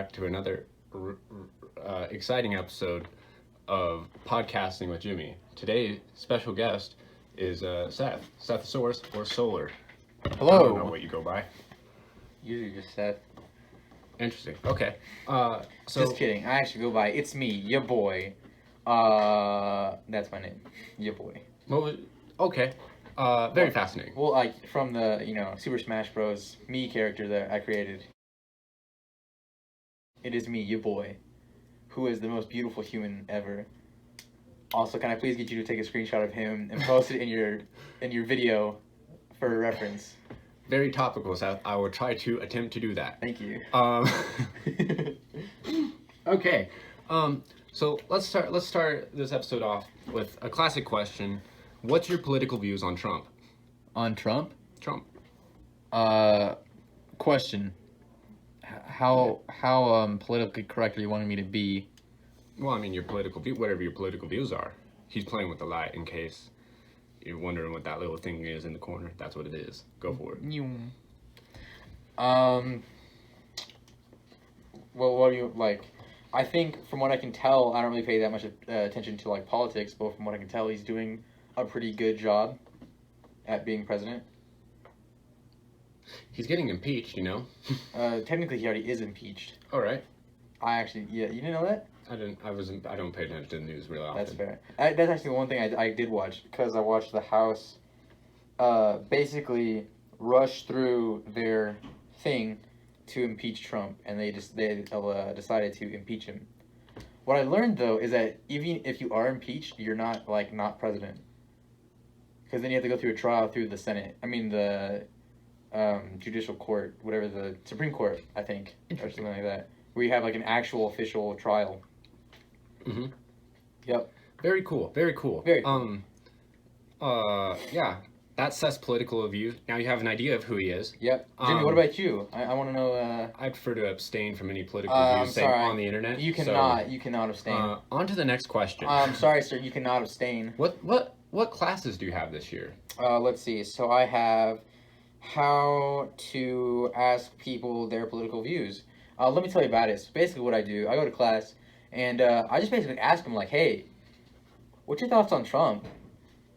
back to another exciting episode of Podcasting with Jimmy. Today's special guest is Seth. Sethosaurus or Solar. Hello. I don't know what you go by. Usually just Seth. Interesting. Okay. Just kidding. I actually go by, it's me, your boy. That's my name. Your boy. Okay. Very fascinating. Well, like, from the, Super Smash Bros. Me character that I created. It is me, your boy, who is the most beautiful human ever. Also, can I please get you to take a screenshot of him and post it in your video for reference? Very topical, Seth. I will try to attempt to do that. Thank you. Okay. So let's start this episode off with a classic question. What's your political views on Trump? On Trump? Trump. Question. How politically correct are you wanting me to be? Well, I mean, your political view, whatever your political views are. He's playing with the light in case you're wondering what that little thing is in the corner. That's what it is. Go for it. Well, what do you, like, I think from what I can tell, I don't really pay that much attention to, like, politics, but from what I can tell, he's doing a pretty good job at being president. He's getting impeached, Technically, he already is impeached. All right. Yeah, you didn't know that? I don't pay attention to the news really often. That's fair. That's actually the one thing I did watch, because I watched the House basically rush through their thing to impeach Trump, and they decided to impeach him. What I learned, though, is that even if you are impeached, you're not president, because then you have to go through a trial through the Senate. I mean the judicial court, whatever, the Supreme Court, I think, or something like that, where you have like an actual official trial. Mm-hmm. Yep. Very cool. Very cool. Very cool. Yeah. That's Seth's political view. Now you have an idea of who he is. Yep. Jimmy, what about you? I want to know. I prefer to abstain from any political views on the internet. You cannot abstain. On to the next question. I'm sorry, sir. You cannot abstain. What classes do you have this year? Let's see. So I have how to ask people their political views. Let me tell you about it. So basically what I do, I go to class, and I just basically ask them, like, hey, what's your thoughts on Trump?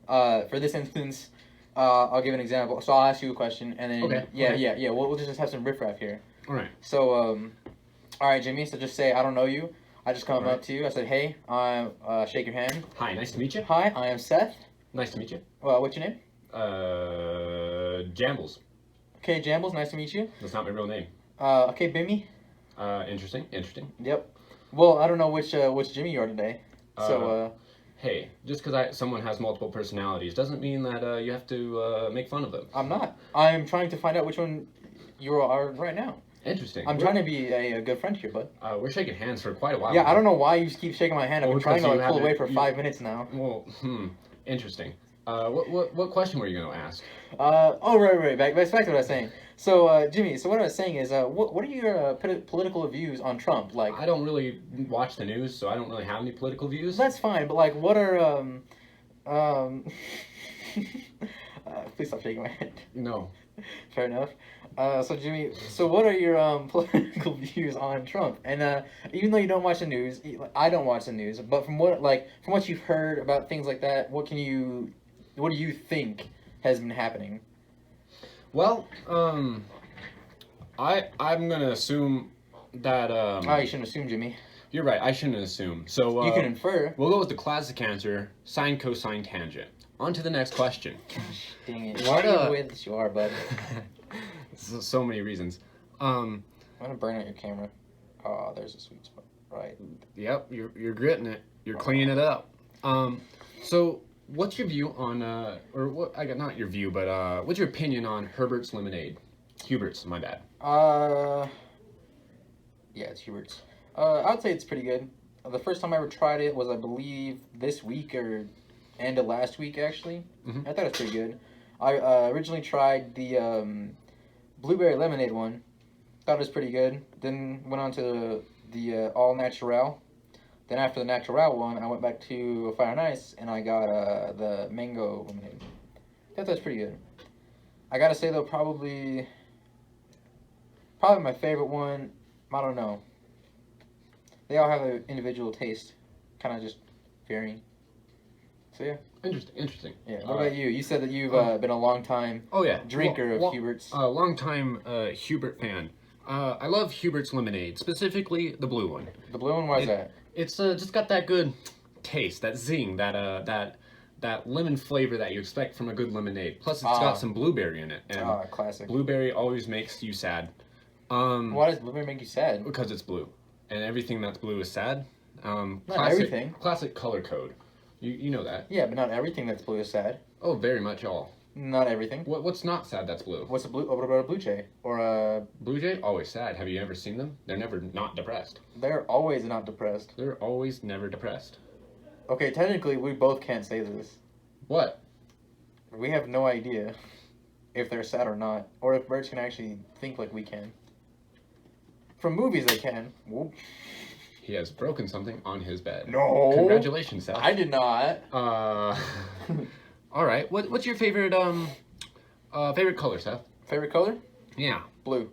For this instance, I'll give an example. So I'll ask you a question, and then Okay. We'll just have some riffraff here. All right. So, all right, Jimmy. So just say I don't know you. I just come up to you. I said, hey, shake your hand. Hi, nice to meet you. Hi, I am Seth. Nice to meet you. Well, what's your name? Jambles. Okay, Jambles. Nice to meet you. That's not my real name. Okay, Bimmy. Interesting. Yep. Well, I don't know which Jimmy you are today. So. Hey, just because someone has multiple personalities doesn't mean that you have to make fun of them. I'm not. I'm trying to find out which one you are right now. Interesting. I'm trying to be a good friend here, bud. We're shaking hands for quite a while. Yeah, I don't know why you keep shaking my hand. I've been trying to pull away for 5 minutes now. Well, interesting. What question were you going to ask? Right. Back to what I was saying. So, Jimmy, what I was saying is, what are your political views on Trump? Like, I don't really watch the news, so I don't really have any political views. That's fine, but like, what are please stop shaking my head. No. Fair enough. So Jimmy, what are your political views on Trump? And even though you don't watch the news, I don't watch the news, but from what you've heard about things like that, what do you think has been happening? Well, I'm gonna assume that you shouldn't assume, Jimmy. You're right. I shouldn't assume. So you can infer. We'll go with the classic answer: sine, cosine, tangent. On to the next question. Gosh, dang it! Why are you the way that you are, bud? So many reasons. I'm gonna burn out your camera. Oh, there's a sweet spot. Right. Yep, you're gritting it. You're cleaning it up. So what's your view on or what? I got not your view, but what's your opinion on Herbert's lemonade? Hubert's, my bad. Yeah, it's Hubert's. I'd say it's pretty good. The first time I ever tried it was, I believe, this week or end of last week, actually. Mm-hmm. I thought it was pretty good. I originally tried the blueberry lemonade one. Thought it was pretty good. Then went on to the all natural. Then after the natural one, I went back to Fire and Ice, and I got the mango lemonade. I thought that was pretty good. I gotta say, though, probably my favorite one, I don't know. They all have an individual taste, kind of just varying. So yeah. Interesting. Yeah. What about you? You said that you've been a long time Oh yeah, drinker of Hubert's. A long time Hubert fan. I love Hubert's lemonade, specifically the blue one. The blue one, why is that? It's just got that good taste, that zing, that lemon flavor that you expect from a good lemonade. Plus, it's got some blueberry in it, and classic. Blueberry always makes you sad. Why does blueberry make you sad? Because it's blue, and everything that's blue is sad. Not everything. Classic color code. You know that. Yeah, but not everything that's blue is sad. Oh, very much all. Not everything. What's not sad that's blue? What's a blue? What about a blue jay or a blue jay? Always sad. Have you ever seen them? They're never not depressed. They're always not depressed. They're always never depressed. Okay, technically we both can't say this. What? We have no idea if they're sad or not, or if birds can actually think like we can. From movies they can. Whoop. He has broken something on his bed. No. Congratulations, Seth. I did not. All right. What's your favorite favorite color, Seth? Favorite color? Yeah. Blue.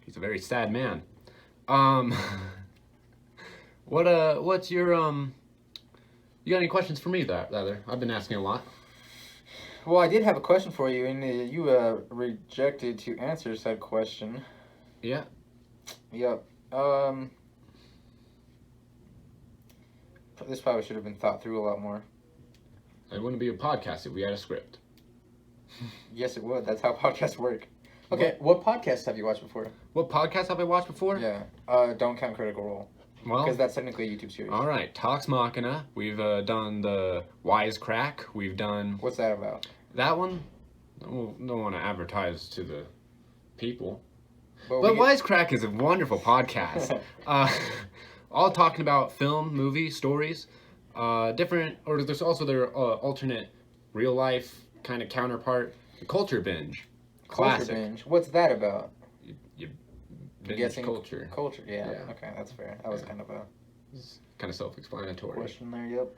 He's a very sad man. What's your you got any questions for me, rather? I've been asking a lot. Well, I did have a question for you, and you rejected to answer said question. Yeah. Yep. This probably should have been thought through a lot more. It wouldn't be a podcast if we had a script. Yes, it would. That's how podcasts work. Okay, what podcasts have you watched before? What podcasts have I watched before? Yeah. Don't count Critical Role. Well, because that's technically a YouTube series. All right, Talks Machina. We've done the Wisecrack. We've done. What's that about? That one. Don't want to advertise to the people. But But Wisecrack is a wonderful podcast. All talking about film, movie, stories, different, or there's also their alternate real life kind of counterpart, the Culture Binge. Classic. Culture Binge. What's that about? You binge Guessing culture. Culture, yeah. Yeah. Okay, that's fair. That was kind of a Kind of self-explanatory. question there, yep.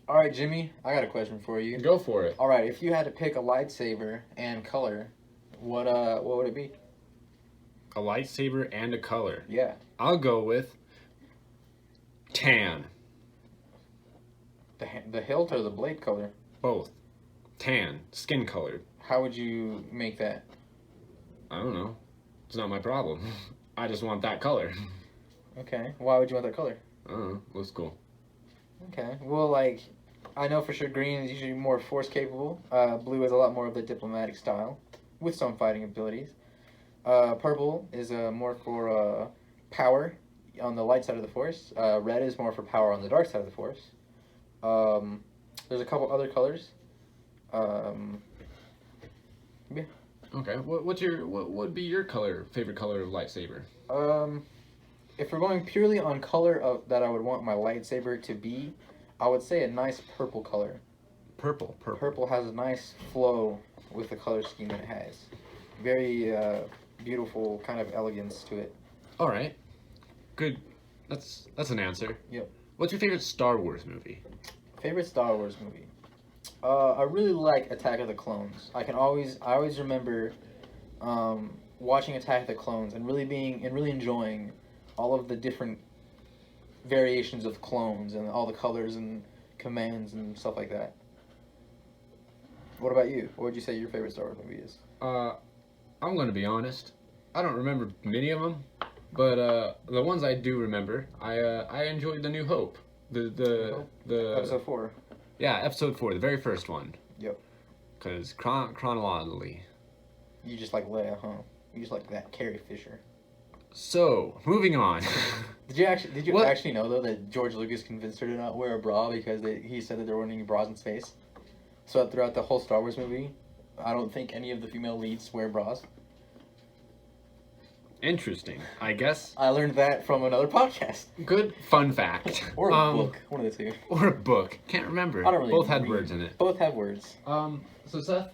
Alright, Jimmy, I got a question for you. Go for it. Alright, if you had to pick a lightsaber and color, what would it be? A lightsaber and a color. Yeah. I'll go with tan. The hilt or the blade color? Both. Tan. Skin colored. How would you make that? I don't know. It's not my problem. I just want that color. Okay. Why would you want that color? I don't know. Looks cool. Okay. Well, like, I know for sure green is usually more force capable. Blue is a lot more of the diplomatic style, with some fighting abilities. Purple is more for power on the light side of the force. Red is more for power on the dark side of the force. There's a couple other colors. Yeah. Okay. What would be your favorite color of lightsaber? If we're going purely on color that I would want my lightsaber to be, I would say a nice purple color. Purple. Purple has a nice flow with the color scheme that it has. Very beautiful kind of elegance to it. All right. Good. That's an answer. Yep. What's your favorite Star Wars movie? Favorite Star Wars movie? I really like Attack of the Clones. I always remember watching Attack of the Clones and really enjoying all of the different variations of clones and all the colors and commands and stuff like that. What about you? What would you say your favorite Star Wars movie is? I'm going to be honest. I don't remember many of them, but the ones I do remember, I enjoyed The New Hope. The Episode 4. Yeah, Episode 4, the very first one. Yep. Because chronologically. You just like Leia, huh? You just like that Carrie Fisher. So, moving on. Did you actually know though that George Lucas convinced her to not wear a bra because he said that there weren't any bras in space? So throughout the whole Star Wars movie, I don't think any of the female leads wear bras. Interesting. I guess. I learned that from another podcast. Good fun fact. Or a book. One of the two. Or a book. Can't remember. I don't really Both had read. words in it. Both have words. So Seth,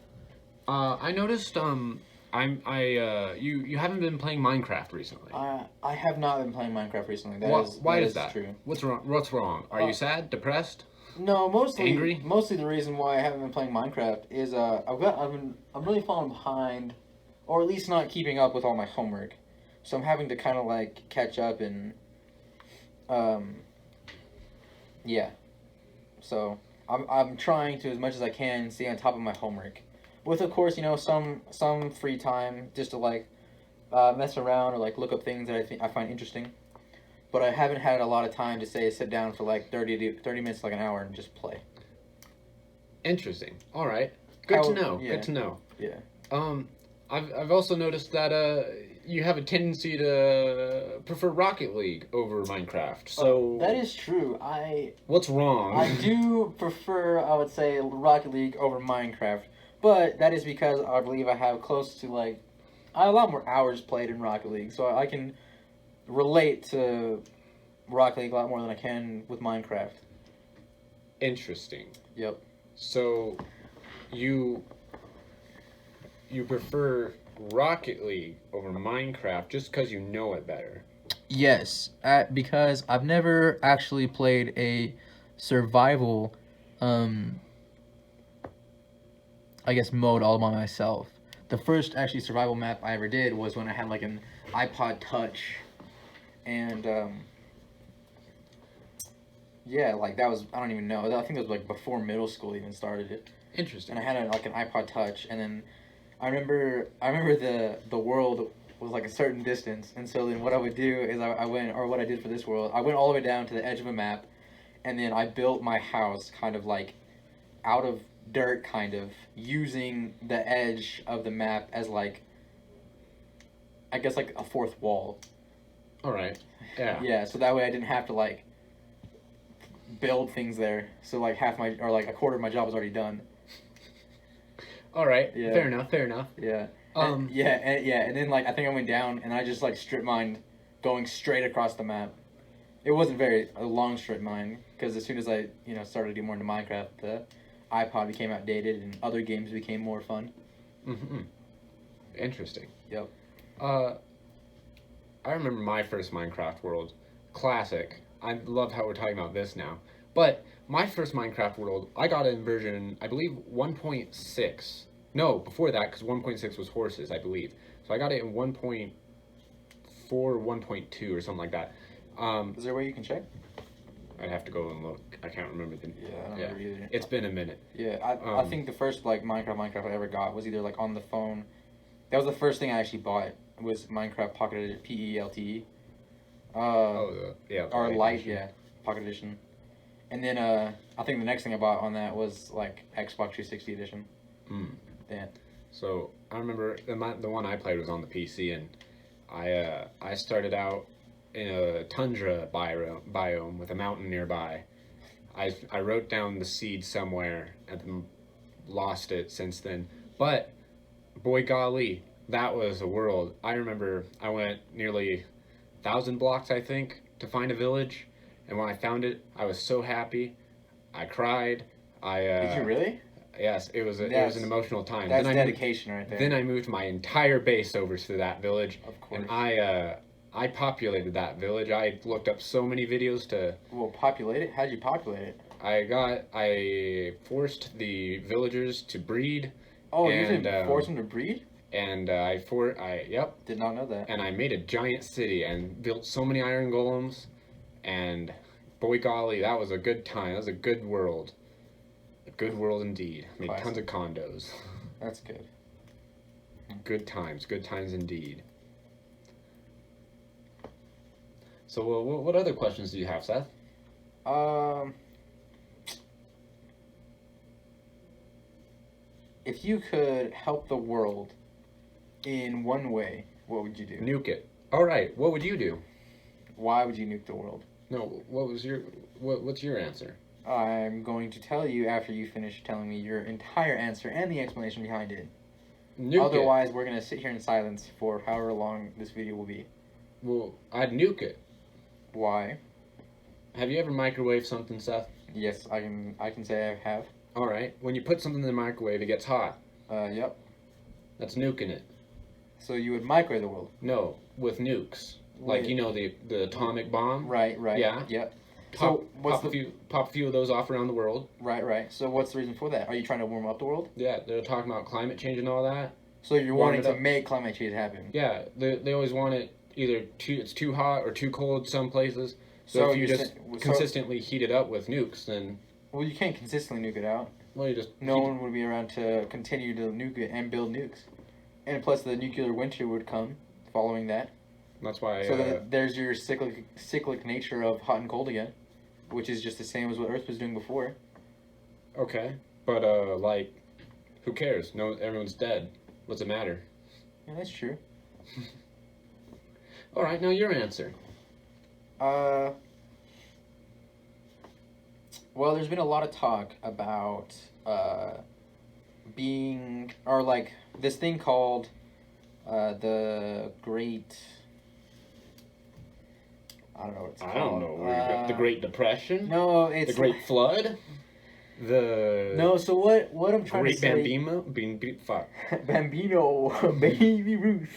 I noticed you haven't been playing Minecraft recently. I have not been playing Minecraft recently. Why is that? True. What's wrong? Are you sad? Depressed? No, mostly Angry? Mostly the reason why I haven't been playing Minecraft is I'm really falling behind, or at least not keeping up with all my homework. So I'm having to kind of like catch up and, um, yeah. So I'm trying to as much as I can stay on top of my homework, with of course some free time just to like mess around or like look up things that I find interesting. But I haven't had a lot of time to say sit down for like 30 minutes, like an hour, and just play. Interesting. All right. Good to know. Yeah. Good to know. Yeah. I've also noticed that you have a tendency to prefer Rocket League over Minecraft. So that is true. What's wrong? I do prefer, I would say, Rocket League over Minecraft, but that is because I believe I have close to like I have a lot more hours played in Rocket League, so I can relate to Rocket League a lot more than I can with Minecraft. Interesting. Yep. So, you prefer Rocket League over Minecraft just because you know it better. Yes, because I've never actually played a survival, I guess, mode all by myself. The first actually survival map I ever did was when I had like an iPod Touch, and yeah, like that was I don't even know. I think it was like before middle school even started it. Interesting. And I had like an iPod Touch, and then I remember the world was like a certain distance, and so then what I would do is I went, or what I did for this world, I went all the way down to the edge of a map, and then I built my house kind of like out of dirt, kind of using the edge of the map as like I guess like a fourth wall. All right. Yeah. Yeah, so that way I didn't have to like build things there. So like half my or like a quarter of my job was already done. All right. Yeah. Fair enough. Fair enough. Yeah. And then like I think I went down and I just like strip mined going straight across the map. It wasn't a long strip mine because as soon as I started to get more into Minecraft, the iPod became outdated and other games became more fun. Mm-hmm. Interesting. Yep. I remember my first Minecraft world. Classic. I love how we're talking about this now. But my first Minecraft world, I got it in version, I believe, 1.6. No, before that, because 1.6 was horses, I believe. So I got it in 1.4, 1.2, or something like that. Is there a way you can check? I'd have to go and look. I can't remember the. Yeah, I don't remember either. It's been a minute. Yeah, I think the first like Minecraft I ever got was either like on the phone. That was the first thing I actually bought was Minecraft Pocket Edition, PELTE. Yeah. Or Lite, yeah, Pocket Edition. And then I think the next thing I bought on that was like Xbox 360 Edition. Yeah. So I remember the one I played was on the PC, and I started out in a tundra biome with a mountain nearby. I wrote down the seed somewhere and then lost it since then. But boy golly, that was a world. I remember I went nearly 1,000 blocks, I think, to find a village, and when I found it, I was so happy. I cried. Did you really? Yes, it was an emotional time. That's dedication right there. Then I moved my entire base over to that village. Of course. And I populated that village. I looked up so many videos to. Well, populate it. How'd you populate it? I forced the villagers to breed. Oh, you didn't force them to breed? And yep. Did not know that. And I made a giant city and built so many iron golems, and boy golly, that was a good time. That was a good world. A good world indeed. Made Classic. tons of condos. That's good. Good times indeed. So, what other questions do you have, Seth? If you could help the world in one way, what would you do? Nuke it. All right. What would you do? Why would you nuke the world? No. What's your answer? I'm going to tell you after you finish telling me your entire answer and the explanation behind it. Nuke Otherwise, we're going to sit here in silence for however long this video will be. Well, I'd nuke it. Why? Have you ever microwaved something, Seth? Yes, I can say I have. All right. When you put something in the microwave, it gets hot. Yep. That's nuking it. So you would microwave the world? No, with nukes. Like, the atomic bomb. Right. Yeah. Yep. Pop a few of those off around the world. Right. So what's the reason for that? Are you trying to warm up the world? Yeah, they're talking about climate change and all that. So you're wanting to make climate change happen? Yeah, they always want it, either it's too hot or too cold some places. So if you just consistently heat it up with nukes, then... Well, you can't consistently nuke it out. Well, you just... No one would be around to continue to nuke it and build nukes. And plus the nuclear winter would come following that. That's why... So then there's your cyclic nature of hot and cold again, which is just the same as what Earth was doing before. Okay, but like, who cares? No, everyone's dead. What's it matter? Yeah, that's true. All right, now your answer. Well, there's been a lot of talk about being, or like this thing called the Great. I don't know what it's called. I don't know. The Great Depression? No, it's the Great Flood. No, so what I'm trying to say... Fuck. Bambino, Baby Ruth.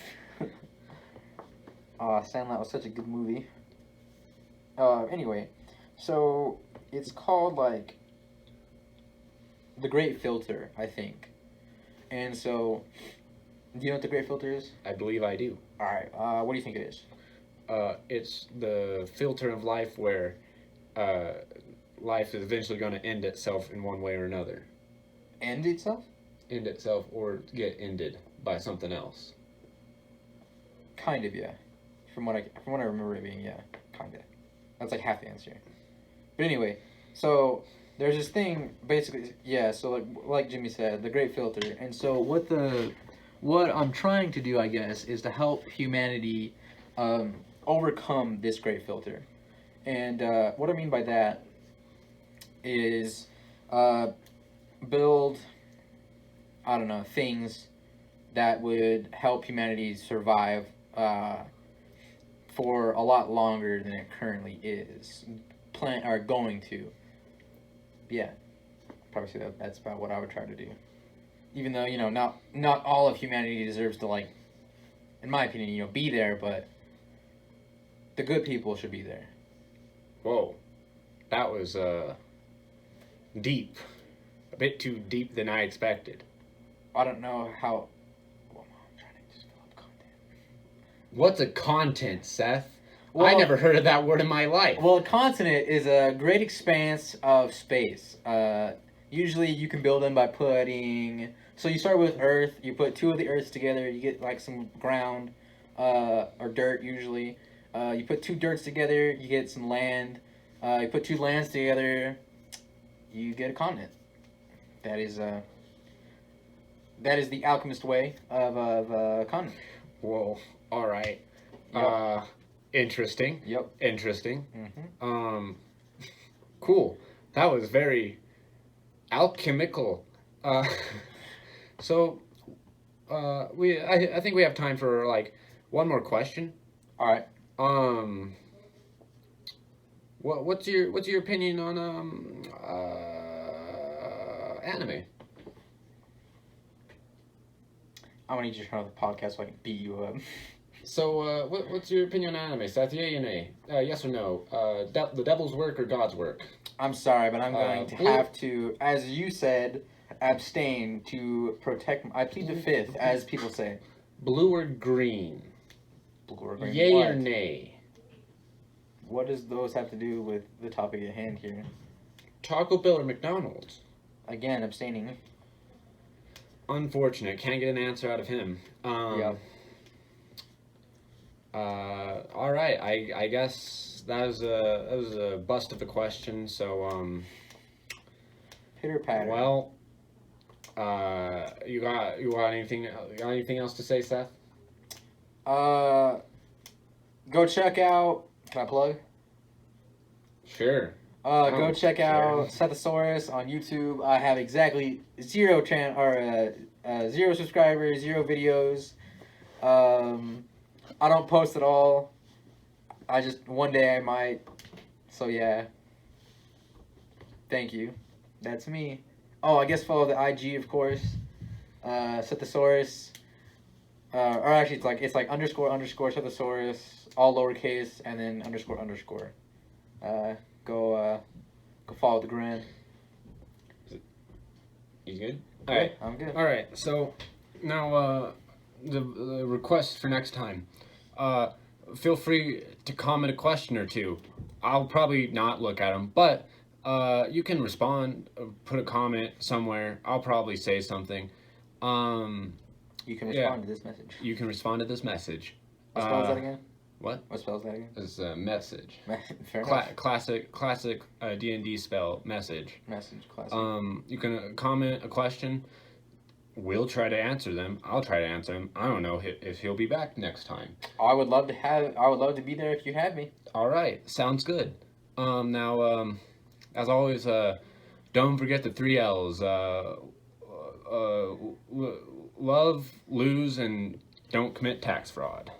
Sandlot was such a good movie. Anyway, so it's called, like, The Great Filter, I think. And so, do you know what The Great Filter is? I believe I do. Alright, what do you think it is? It's the filter of life where life is eventually going to end itself in one way or another. End itself? End itself or get ended by something else. Kind of, yeah. From what I remember it being, yeah, kind of. That's like half the answer. But anyway, so there's this thing, basically, yeah. So like Jimmy said, the Great Filter, and so what I'm trying to do, I guess, is to help humanity overcome this Great Filter, and what I mean by that is build, I don't know, things that would help humanity survive for a lot longer than it currently is going to. Yeah, probably say that's about what I would try to do. Even though, you know, not all of humanity deserves to, like, in my opinion, you know, be there, but the good people should be there. Whoa, that was deep, a bit too deep than I expected. I don't know how. Well, I'm trying to just fill up content. What's a continent, Seth? Well, I never heard of that word in my life. Well, a continent is a great expanse of space. Usually you can build them by putting... So you start with Earth, you put two of the Earths together, you get like some ground, or dirt usually. You put two dirts together, you get some land. You put two lands together, you get a continent. That is the alchemist way of a continent. Whoa, alright. Yep. Interesting. Yep. Interesting. Mm-hmm. Cool. That was very alchemical. So, I think we have time for like one more question. All right. What's your opinion on anime? I'm gonna need you to turn off the podcast so I can beat you up. So, what's your opinion on anime, Seth? Yay or nay? Yes or no? The devil's work or God's work? I'm sorry, but I'm going to have to, as you said, abstain to protect. I plead the fifth, as people say. Blue or green? Blue or green. Yay or nay? What does those have to do with the topic at hand here? Taco Bell or McDonald's? Again, abstaining. Unfortunate. Can't get an answer out of him. Yeah. All right. I guess that was a bust of a question. So Pitter patter. Well, you got anything else to say, Seth? Go check out. Can I plug? Sure. Go check out Sethosaurus on YouTube. I have exactly zero subscribers, 0 videos. I don't post at all. I just, one day I might. So yeah. Thank you. That's me. Oh, I guess follow the IG, of course. Sethosaurus. Or actually, it's like _ Sethosaurus, all lowercase, and then __. Go follow the gram. You good? All right. I'm good. All right. So now the request for next time. feel free to comment a question or two. I'll probably not look at them, but you can respond, put a comment somewhere. I'll probably say something. You can respond to this message. You can respond to this message. What spells that again? What? What spells that again? It's a message. Fair enough. Classic D&D spell, message. Message, classic. You can comment a question. We'll try to answer them. I'll try to answer them. I don't know if he'll be back next time. I would love to be there if you had me. All right, sounds good. Now, as always, don't forget the 3 L's. Love, lose, and don't commit tax fraud.